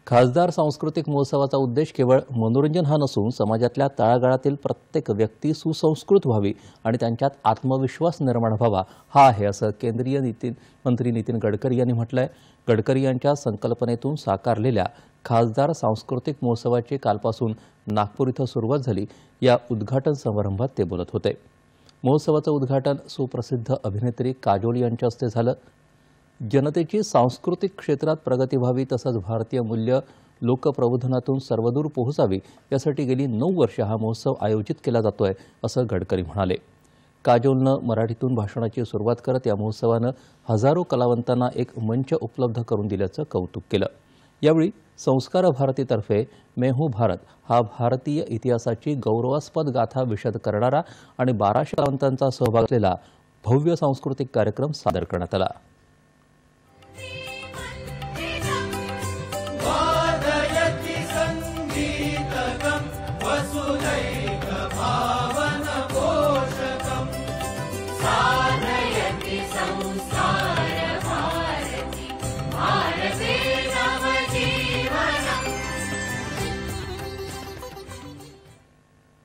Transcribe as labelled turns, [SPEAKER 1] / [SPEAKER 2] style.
[SPEAKER 1] खासदार सांस्कृतिक महोत्सवाचा उद्देश केवळ मनोरंजन हा नसून समाजातल्या तळागाळातील प्रत्येक व्यक्ती सुसंस्कृत व्हावी आणि त्यांच्यात आत्मविश्वास निर्माण व्हावा हा आहे, असं केंद्रीय मंत्री नितीन गडकरी यांनी म्हटलंय। गडकरी यांच्या संकल्पनेतून साकारलेल्या खासदार सांस्कृतिक महोत्सवाची कालपासून नागपूर इथं सुरुवात झाली। या उद्घाटन समारंभात ते बोलत होते। महोत्सवाचं उद्घाटन सुप्रसिद्ध अभिनेत्री काजोल यांच्या हस्ते झालं। जनतेची सांस्कृतिक क्षेत्रात प्रगती व्हावी तसंच भारतीय मूल्य लोकप्रबोधनातून सर्वदूर पोहोचावी यासाठी गेली 9 वर्ष हा महोत्सव आयोजित केला जातोय, असं गडकरी म्हणाले। काजोलनं मराठीतून भाषणाची सुरुवात करत या महोत्सवानं हजारो कलावंतांना एक मंच उपलब्ध करून दिल्याचं कौतुक केलं। यावेळी संस्कार भारतीतर्फे मैं हूं भारत हा भारतीय इतिहासाची गौरवास्पद गाथा विशद करणारा आणि 1200 कलावंतांचा सहभाग असलेला भव्य सांस्कृतिक कार्यक्रम सादर करण्यात आला।
[SPEAKER 2] वादयति संगीतकं वसुदेवसुतं